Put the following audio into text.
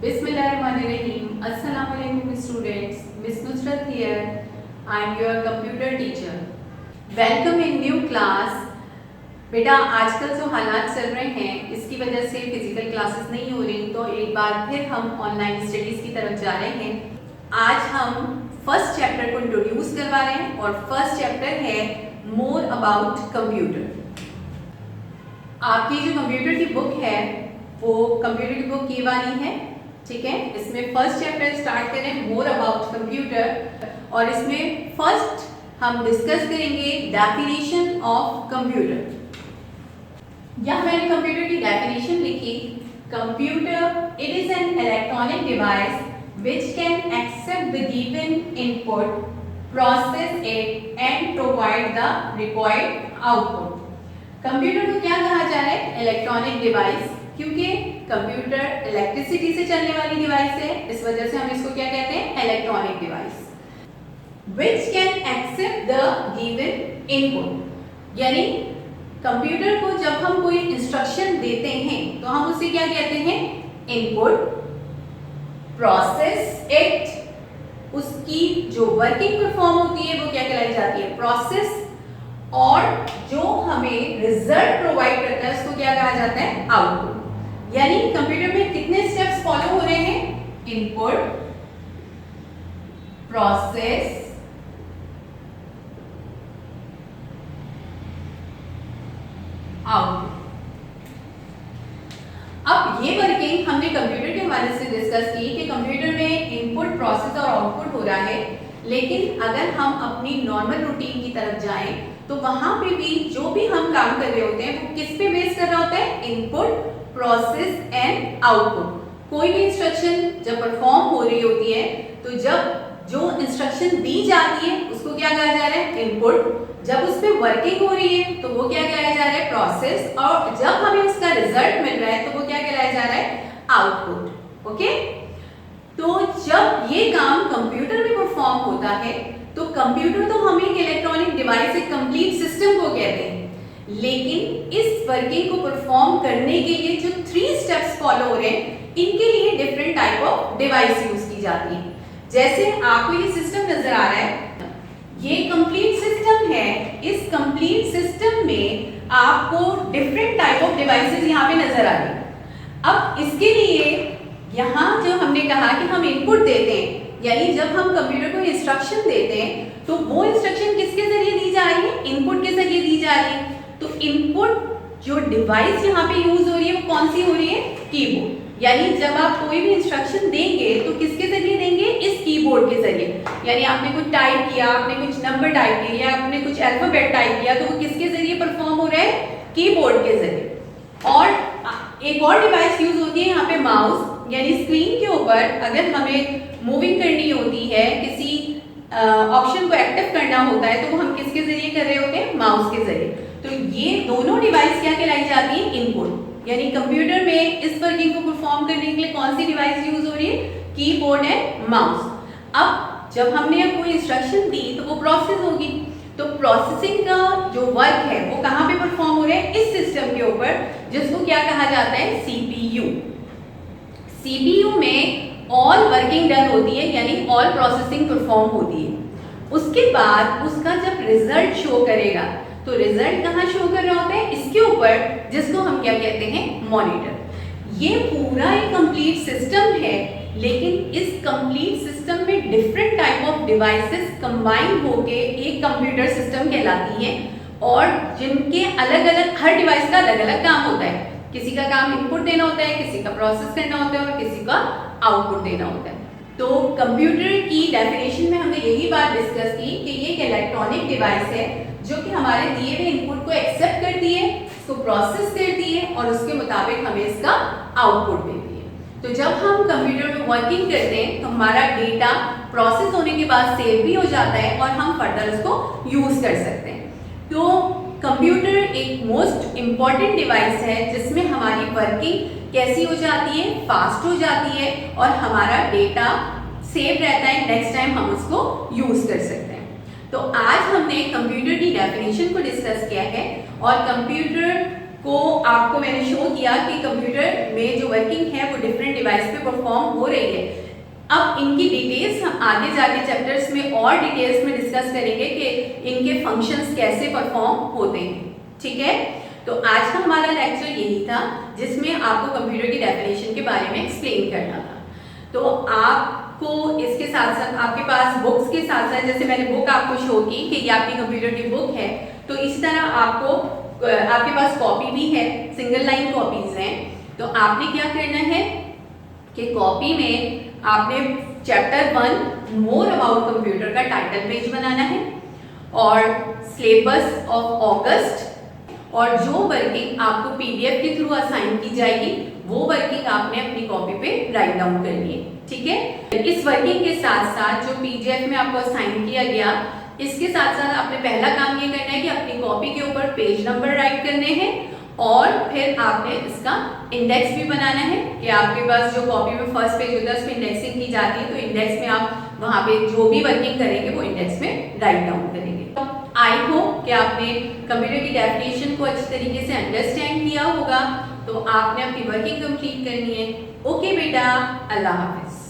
Bismillahirrahmanirrahim. Assalamu alaikum students. Miss Nusrat here. I am your computer teacher. Welcome in new class. बेटा आजकल जो हालात चल रहे हैं इसकी वजह से फिजिकल क्लासेस नहीं हो रही, तो एक बार फिर हम ऑनलाइन स्टडीज की तरफ जा रहे हैं। आज हम फर्स्ट चैप्टर को इंट्रोड्यूस करवा रहे हैं और फर्स्ट चैप्टर है मोर अबाउट कंप्यूटर। आपकी जो कंप्यूटर की बुक है वो कंप्यूटर की बुक ये वाली है, ठीक है। इसमें फर्स्ट चैप्टर स्टार्ट करें मोर अबाउट कंप्यूटर और इसमें फर्स्ट हम डिस्कस करेंगे डेफिनेशन ऑफ कंप्यूटर। यहाँ मैंने कंप्यूटर की डेफिनेशन लिखी, computer it is an electronic device which can accept the given input, process it and provide the required output। Computer को क्या कहा जा रहा है? इलेक्ट्रॉनिक डिवाइस, क्योंकि कंप्यूटर इलेक्ट्रिसिटी से चलने वाली डिवाइस है, इस वजह से हम इसको क्या कहते हैं? Electronic device. which can accept the given input, यानी कंप्यूटर को जब हम कोई इंस्ट्रक्शन देते हैं तो हम उसे क्या कहते हैं? इनपुट, प्रोसेस इट, उसकी जो वर्किंग परफॉर्म होती है वो क्या कहलाई जाती है? प्रोसेस, और जो हमें रिजल्ट प्रोवाइड करता है उसको क्या कहा जाता है? आउटपुट। यानी कंप्यूटर में कितने स्टेप्स फॉलो हो रहे हैं? Input, process, output. अब ये वर्किंग हमने कंप्यूटर के हवाले से डिस्कस की कि कंप्यूटर में इनपुट, प्रोसेस और आउटपुट हो रहा है, लेकिन अगर हम अपनी नॉर्मल रूटीन की तरफ जाएं तो वहां पे भी जो भी हम काम कर रहे होते हैं वो किस पे बेस कर रहा होता है? Input, process and output. कोई भी इंस्ट्रक्शन जब परफॉर्म हो रही होती है तो जब जो इंस्ट्रक्शन दी जाती है उसको क्या कहा जा रहा है? इनपुट। जब उस पर वर्किंग हो रही है तो वो क्या कहलाया जा रहा है? प्रोसेस। और जब हमें उसका रिजल्ट मिल रहा है तो वो क्या कहलाया जा रहा है? आउटपुट। ओके, तो जब ये काम कंप्यूटर में परफॉर्म होता है तो कंप्यूटर तो हम एक इलेक्ट्रॉनिक डिवाइस, एक कंप्लीट सिस्टम को कहते हैं, लेकिन इस वर्किंग को परफॉर्म करने के लिए जो 3 स्टेप्स फॉलो हो रहे हैं इनके लिए different type of device use की जाती है। जैसे आपको ये सिस्टम नजर आ रहा है, ये कंप्लीट सिस्टम है। इस कंप्लीट सिस्टम में आपको डिफरेंट टाइप ऑफ डिवाइसेस यहाँ पे नजर आ रही है। अब इसके लिए यहाँ जो हमने कहा कि हम इनपुट देते हैं, यानी जब हम कंप्यूटर को इंस्ट्रक्शन देते हैं तो वो इंस्ट्रक्शन किसके जरिए दी जा रही है? इनपुट के जरिए दी जा रही है। तो इनपुट जो डिवाइस यहाँ पे यूज हो रही है वो कौन सी हो रही है? कीबोर्ड। यानी जब आप कोई भी इंस्ट्रक्शन देंगे तो किसके जरिए देंगे? इस कीबोर्ड के जरिए। यानी आपने कुछ टाइप किया, आपने कुछ नंबर टाइप किया, आपने कुछ अल्फाबेट टाइप किया, तो वो किसके जरिए परफॉर्म हो रहा है? कीबोर्ड के जरिए। और एक और डिवाइस यूज होती है यहाँ पे माउस, यानी स्क्रीन के ऊपर अगर हमें मूविंग करनी होती है, किसी ऑप्शन को एक्टिव करना होता है तो वो हम किसके जरिए कर रहे होते हैं? माउस के जरिए। तो ये दोनों डिवाइस क्या कहलाई जाती है? इनपुट। यानी कंप्यूटर में इस वर्किंग को परफॉर्म करने के लिए कौन सी डिवाइस यूज हो रही है? Keyboard and mouse. अब जब हमने कोई इंस्ट्रक्शन दी तो वो प्रोसेस होगी, तो प्रोसेसिंग का जो वर्क है वो कहाँ पे परफॉर्म हो रहा है? इस सिस्टम के ऊपर, जिसको क्या कहा जाता है? सीपीयू। सीपीयू में ऑल वर्किंग डन होती है, यानी ऑल प्रोसेसिंग परफॉर्म होती है। उसके बाद उसका जब रिजल्ट शो करेगा तो रिजल्ट कहाँ शो कर रहा होता है? इसके ऊपर, जिसको हम क्या कहते हैं? मॉनिटर। ये पूरा एक कंप्लीट सिस्टम है, लेकिन इस कंप्लीट सिस्टम में different type of devices combine होके एक कंप्यूटर सिस्टम कहलाती है, और जिनके अलग अलग, हर डिवाइस का अलग अलग काम होता है। किसी का काम इनपुट देना होता है, किसी का प्रोसेस करना होता है और किसी का आउटपुट देना होता है। तो कंप्यूटर की डेफिनेशन में हमने यही बात डिस्कस की कि ये एक इलेक्ट्रॉनिक डिवाइस है जो कि हमारे दिए हुए इनपुट को एक्सेप्ट करती है, उसको प्रोसेस करती है और उसके मुताबिक हमें इसका आउटपुट देती है। तो जब हम कंप्यूटर में वर्किंग करते हैं तो हमारा डेटा प्रोसेस होने के बाद सेव भी हो जाता है और हम फर्दर उसको यूज कर सकते हैं। तो कंप्यूटर एक मोस्ट इम्पॉर्टेंट डिवाइस है जिसमें हमारी वर्किंग कैसी हो जाती है? फास्ट हो जाती है और हमारा डेटा सेव रहता है, नेक्स्ट टाइम हम उसको यूज कर सकते हैं। तो आज हमने कंप्यूटर की डेफिनेशन को डिस्कस किया है और कंप्यूटर को आपको मैंने शो किया कि कंप्यूटर में जो वर्किंग है वो डिफरेंट डिवाइस पे परफॉर्म हो रही है। अब इनकी डिटेल्स हम आगे जाके चैप्टर्स में और डिटेल्स में डिस्कस करेंगे कि इनके फंक्शंस कैसे परफॉर्म होते हैं, ठीक है। तो आज का हमारा लेक्चर यही था जिसमें आपको कंप्यूटर की डेफिनेशन के बारे में एक्सप्लेन करना था। तो आपको इसके साथ साथ आपके पास बुक्स के साथ साथ, जैसे मैंने बुक आपको शो की कि ये आपकी कंप्यूटर की बुक है, तो इसी तरह आपको आपके पास कॉपी भी है, सिंगल लाइन कॉपीज हैं। तो आपने क्या करना है कि कॉपी में आपने चैप्टर 1 मोर अबाउट कंप्यूटर का टाइटल पेज बनाना है और सिलेबस ऑफ अगस्त, और जो वर्किंग आपको पीडीएफ के थ्रू असाइन की जाएगी वो वर्किंग आपने अपनी कॉपी पे राइट डाउन करनी है, ठीक है। इस वर्किंग के साथ साथ जो पीडीएफ में आपको असाइन किया गया, इसके साथ साथ आपने पहला काम ये करना है कि अपनी कॉपी के ऊपर पेज नंबर राइट करने हैं और फिर आपने इसका इंडेक्स भी बनाना है कि आपके पास जो कॉपी में फर्स्ट पेज होता है उस पर इंडेक्सिंग की जाती है, तो इंडेक्स में आप वहाँ पे जो भी वर्किंग करेंगे वो इंडेक्स में राइट डाउन करेंगे। आई होप कि आपने कंप्यूटर की डेफिनेशन को अच्छी तरीके से अंडरस्टैंड किया होगा। तो आपने अपनी वर्किंग कंप्लीट करनी है। ओके बेटा, अल्लाह हाफिज।